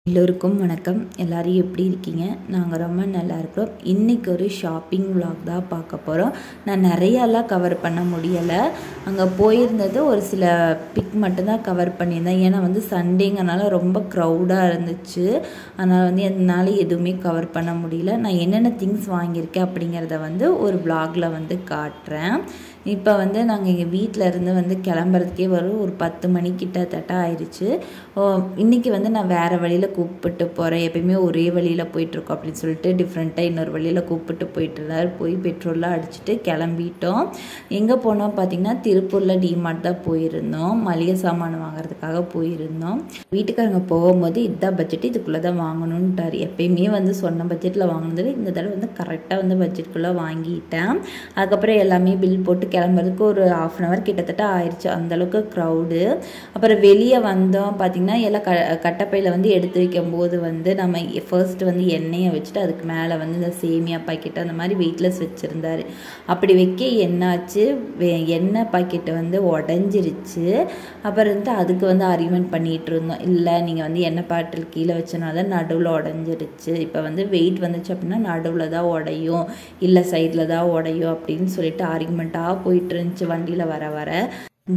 எல்லோருக்கும் வணக்கம். எல்லாரும் எப்படி இருக்கீங்க? நாங்கள் ரொம்ப நல்லா இருக்கிறோம். இன்றைக்கி ஒரு ஷாப்பிங் vlog தான் பார்க்க போகிறோம். நான் நிறையாலாம் கவர் பண்ண முடியலை. அங்கே போயிருந்தது ஒரு சில பிக் மட்டும்தான் கவர் பண்ணியிருந்தேன். ஏன்னா சண்டேங்கனால ரொம்ப க்ரௌடாக இருந்துச்சு. அதனால் என்னால் எதுவுமே கவர் பண்ண முடியல. நான் என்னென்ன திங்ஸ் வாங்கியிருக்கேன் அப்படிங்கிறத ஒரு vlogல காட்டுறேன். இப்போ நாங்கள் எங்கள் வீட்டில் இருந்து கிளம்புறதுக்கே ஒரு 10 மணி கிட்டத்தட்ட ஆயிடுச்சு. இன்றைக்கி நான் வேறு வழியில் கூப்பிட்டு போகிறேன். எப்பயுமே ஒரே வழியில் போயிட்டுருக்கோம் அப்படின்னு சொல்லிட்டு டிஃப்ரெண்ட்டாக இன்னொரு வழியில் கூப்பிட்டு போயிட்டுருந்தார். போய் பெட்ரோல்லாம் அடிச்சுட்டு கிளம்பிட்டோம். எங்கே போனோம் பார்த்திங்கன்னா, திருப்பூரில் டிமார்ட் தான் போயிருந்தோம். மளிகை சாமான் வாங்குறதுக்காக போயிருந்தோம். வீட்டுக்காரங்க போகும்போது இதுதான் பட்ஜெட், இதுக்குள்ளே தான் வாங்கணுன்ட்டார். எப்பயுமே சொன்ன பட்ஜெட்டில் வாங்கினது இந்த தடவை கரெக்டாக பட்ஜெட்டுக்குள்ளே வாங்கிட்டேன். அதுக்கப்புறம் எல்லாமே பில் போட்டு கிளம்புறதுக்கு ஒரு 1/2 hour கிட்டத்தட்ட ஆயிடுச்சு. அந்தளவுக்கு க்ரௌடு. அப்புறம் வெளியே வந்தோம் பார்த்திங்கன்னா, எல்லாம் கட்டப்பையில் எடுத்து வைக்கும்போது நம்ம ஃபர்ஸ்ட்டு எண்ணெயை வச்சுட்டு அதுக்கு மேலே இந்த சேமியா பாக்கெட்டு அந்த மாதிரி வெயிட்லெஸ் வச்சுருந்தாரு. அப்படி வைக்க என்னாச்சு, எண்ணெய் பாக்கெட்டு உடஞ்சிருச்சு. அப்புறம் அதுக்கு ஆர்கியூமெண்ட் பண்ணிகிட்டு இருந்தோம். இல்லை நீங்கள் எண்ணெய் பாட்டில் கீழே வச்சனால நடுவில் உடஞ்சிருச்சு. இப்போ வெயிட் வந்துச்சு அப்படின்னா நடுவில் தான் உடையும், இல்லை சைடில் தான் உடையும் அப்படின்னு சொல்லிட்டு ஆர்கியூமெண்ட்டாக போயிட்டு இருந்துச்சு வண்டியில் வர வர.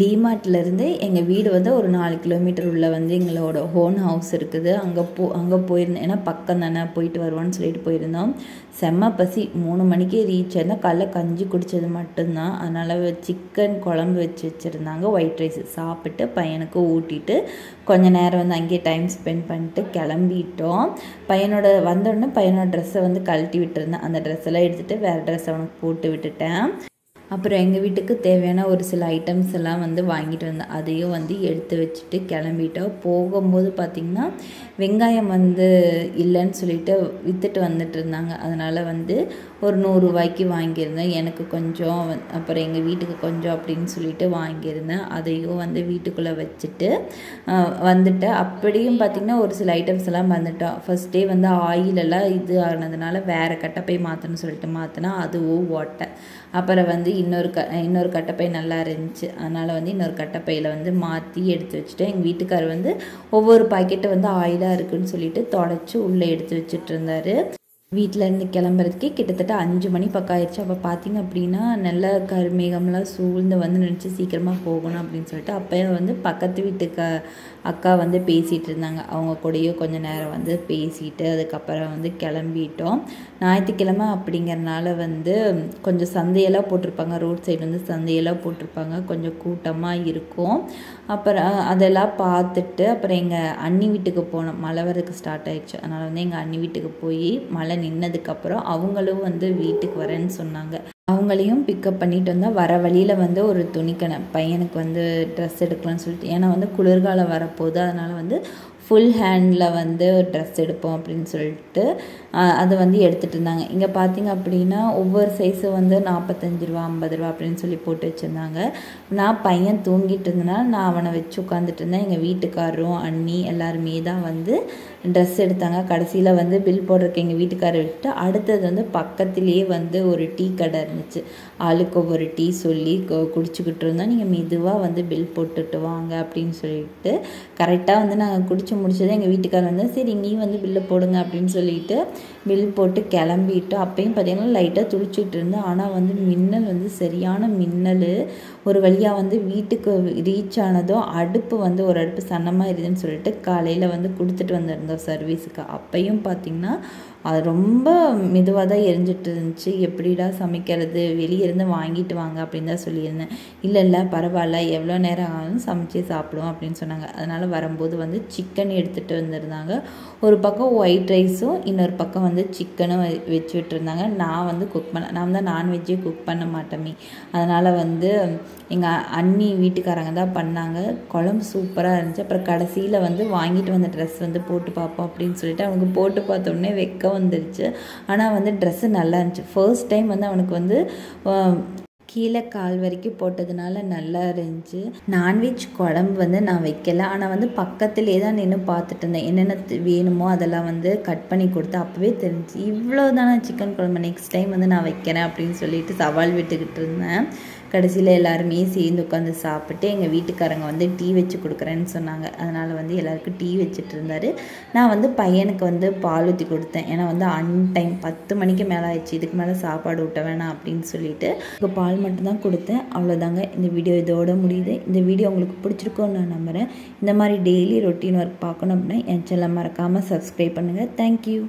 டிமார்ட்லேருந்து எங்கள் வீடு ஒரு 4 கிலோமீட்டர் உள்ள எங்களோட ஓன் ஹவுஸ் இருக்குது. அங்கே போயிருந்தோம். ஏன்னா பக்கம் தானே, போயிட்டு வருவோன்னு சொல்லிட்டு போயிருந்தோம். செம்ம பசி. 3 மணிக்கே ரீச் ஆயிருந்தோம். காலைல கஞ்சி குடித்தது மட்டும்தான். அதனால் சிக்கன் குழம்பு வச்சுருந்தாங்க. ஒயிட் ரைஸ் சாப்பிட்டு பையனுக்கு ஊட்டிட்டு கொஞ்சம் நேரம் அங்கேயே டைம் ஸ்பெண்ட் பண்ணிட்டு கிளம்பிட்டோம். வந்தோடனே பையனோட ட்ரெஸ்ஸை கழட்டி விட்டுருந்தேன். அந்த ட்ரெஸ்ஸெல்லாம் எடுத்துகிட்டு வேறு ட்ரெஸ் அவனுக்கு போட்டு விட்டுட்டேன். அப்புறம் எங்கள் வீட்டுக்கு தேவையான ஒரு சில ஐட்டம்ஸ் எல்லாம் வாங்கிட்டு வந்தேன். அதையும் எடுத்து வச்சுட்டு கிளம்பிட்டோம். போகும்போது பார்த்திங்கன்னா, வெங்காயம் இல்லைன்னு சொல்லிட்டு விற்றுட்டு வந்துட்டு இருந்தாங்க. அதனால் ஒரு 100 ரூபாய்க்கு வாங்கியிருந்தேன். எனக்கு கொஞ்சம், அப்புறம் எங்கள் வீட்டுக்கு கொஞ்சம் அப்படின்னு சொல்லிட்டு வாங்கியிருந்தேன். அதையும் வீட்டுக்குள்ளே வச்சுட்டு வந்துட்டேன். அப்படியும் பார்த்திங்கன்னா ஒரு சில ஐட்டம்ஸ் எல்லாம் வந்துட்டோம். ஃபர்ஸ்ட் டே ஆயிலெல்லாம் இது ஆனதுனால வேறு கட்டப்பை மாற்றணும்னு சொல்லிட்டு மாற்றினா அதுவும் ஓட்டை. அப்புறம் இன்னொரு கட்டப்பை நல்லா இருந்துச்சு. அதனால் இன்னொரு கட்டப்பையில் மாற்றி எடுத்து வச்சுட்டேன். எங்கள் வீட்டுக்கார் ஒவ்வொரு பாக்கெட்டு ஆயிலாக இருக்குதுன்னு சொல்லிட்டு தொடச்சி உள்ளே எடுத்து வச்சுட்டு இருந்தார். வீட்டிலேருந்து கிளம்புறதுக்கே கிட்டத்தட்ட 5 மணி பக்கம் ஆயிடுச்சு. அப்போ பார்த்திங்க அப்படின்னா நல்ல கருமேகம்லாம் சூழ்ந்து நினச்சி சீக்கிரமாக போகணும் அப்படின்னு சொல்லிட்டு அப்போ பக்கத்து வீட்டுக்கு அக்கா பேசிகிட்டு இருந்தாங்க. அவங்க கூடயும் கொஞ்சம் நேரம் பேசிட்டு அதுக்கப்புறம் கிளம்பிட்டோம். ஞாயிற்றுக்கிழமை அப்படிங்கிறனால கொஞ்சம் சந்தையெல்லாம் போட்டிருப்பாங்க. ரோட் சைடு சந்தையெல்லாம் போட்டிருப்பாங்க. கொஞ்சம் கூட்டமாக இருக்கும். அப்புறம் அதெல்லாம் பார்த்துட்டு அப்புறம் எங்கள் அண்ணி வீட்டுக்கு போனோம். மழை வரதுக்கு ஸ்டார்ட் ஆகிடுச்சு. அதனால் எங்கள் அண்ணி வீட்டுக்கு போய் மழை நின்னதுக்கப்புறம் அவங்களும் வீட்டுக்கு வரேன்னு சொன்னாங்க. அவங்களையும் பிக்கப் பண்ணிட்டு வந்தால் வர வழியில் ஒரு துணிக்கடை பையனுக்கு ட்ரெஸ் எடுக்கலாம்னு சொல்லிட்டு, ஏன்னா குளிர்காலம் வரப்போகுது. அதனால் ஃபுல் ஹேண்டில் ட்ரெஸ் எடுப்போம் அப்படின்னு சொல்லிட்டு அதை எடுத்துகிட்டு இருந்தாங்க. இங்கே பார்த்திங்க அப்படின்னா ஒவ்வொரு சைஸும் 45 ரூபா 50 ரூபா அப்படின்னு சொல்லி போட்டு வச்சுருந்தாங்க. நான் பையன் தூங்கிட்டு இருந்தனால நான் அவனை வச்சு உட்காந்துட்டு இருந்தேன். எங்கள் வீட்டுக்காரரும் அண்ணி எல்லாருமே தான் ட்ரெஸ் எடுத்தாங்க. கடைசியில் பில் போடுறதுக்கு எங்கள் வீட்டுக்காரரை விட்டு அடுத்தது பக்கத்துலேயே ஒரு டீ கடை இருந்துச்சு. ஆளுக்கு ஒவ்வொரு டீ சொல்லி குடிச்சுக்கிட்டு இருந்தோம். நீங்கள் மெதுவாக பில் போட்டுட்டு வாங்க அப்படின்னு சொல்லிட்டு கரெக்டாக நாங்கள் குடிச்சு முடிச்சது. எங்கள் வீட்டுக்காரர் சரி நீ பில்லை போடுங்க அப்படின்னு சொல்லிட்டு பில் போட்டு கிளம்பிட்டோம். அப்பயும் பார்த்திங்கன்னா லைட்டாக துளிச்சிட்டு இருந்தேன். ஆனால் மின்னல் சரியான மின்னல். ஒரு வழியாக வீட்டுக்கு ரீச் ஆனதும் அடுப்பு ஒரு அடுப்பு சன்னமாக இருக்குதுன்னு சொல்லிட்டு காலையில் கொடுத்துட்டு வந்திருந்தோம் சர்வீஸுக்கு. அப்பையும் பார்த்திங்கன்னா அது ரொம்ப மெதுவாக தான் எரிஞ்சிட்டு இருந்துச்சு. எப்படிடா சமைக்கிறது, வெளியே இருந்து வாங்கிட்டு வாங்க அப்படின்னு தான் சொல்லியிருந்தேன். இல்லை பரவாயில்ல, எவ்வளோ நேரம் ஆகும் சமைச்சே சாப்பிடுவோம் அப்படின்னு சொன்னாங்க. அதனால் வரும்போது சிக்கன் எடுத்துகிட்டு வந்திருந்தாங்க. ஒரு பக்கம் ஒயிட் ரைஸும் இன்னொரு பக்கம் சிக்கனும் வச்சு விட்டுருந்தாங்க. நான் குக் பண்ண, நான் தான் நான்வெஜ்ஜே குக் பண்ண மாட்டேமே. அதனால் எங்கள் அண்ணி வீட்டுக்காரங்க தான் பண்ணாங்க. குழம்பு சூப்பராக இருந்துச்சு. அப்புறம் கடைசியில் வாங்கிட்டு வந்த ட்ரெஸ் போட்டு பார்ப்போம் அப்படின்னு சொல்லிட்டு அவனுக்கு போட்டு பார்த்தோன்னே வெக்க வந்துருச்சு. ஆனால் ட்ரெஸ்ஸு நல்லா இருந்துச்சு. ஃபர்ஸ்ட் டைம் அவனுக்கு கீழே கால் வரைக்கும் போட்டதுனால நல்லா இருந்துச்சு. நான்வெஜ் குழம்பு நான் வைக்கல. ஆனால் பக்கத்துலேயே தான் நின்று பார்த்துட்டு இருந்தேன். என்னென்ன வேணுமோ அதெல்லாம் கட் பண்ணி கொடுத்து அப்போவே தெரிஞ்சு இவ்வளோ தானே சிக்கன் குழம்பு, நெக்ஸ்ட் டைம் நான் வைக்கிறேன் அப்படின்னு சொல்லிட்டு சவால் விட்டுக்கிட்டு இருந்தேன். கடைசியில் எல்லாருமே சேர்ந்து உட்காந்து சாப்பிட்டு எங்கள் வீட்டுக்காரங்க வந்து டீ வச்சு கொடுக்குறேன்னு சொன்னாங்க. அதனால் வந்து எல்லாருக்கும் டீ வச்சுட்டு இருந்தார். நான் வந்து பையனுக்கு வந்து பால் ஊற்றி கொடுத்தேன். ஏன்னா வந்து டைம் 10 மணிக்கு மேலே ஆயிடுச்சு, இதுக்கு மேலே சாப்பாடு ஊட்ட வேணாம் அப்படின்னு சொல்லிட்டு இப்போ பால் மட்டும்தான் கொடுத்தேன். அவ்வளோதாங்க, இந்த வீடியோ இதோட முடியுது. இந்த வீடியோ உங்களுக்கு பிடிச்சிருக்கோன்னு நான் நம்புகிறேன். இந்த மாதிரி டெய்லி ரொட்டீன் ஒர்க் பார்க்கணும் அப்படின்னா என் சேனலை மறக்காமல் சப்ஸ்கிரைப் பண்ணுங்கள். தேங்க்யூ.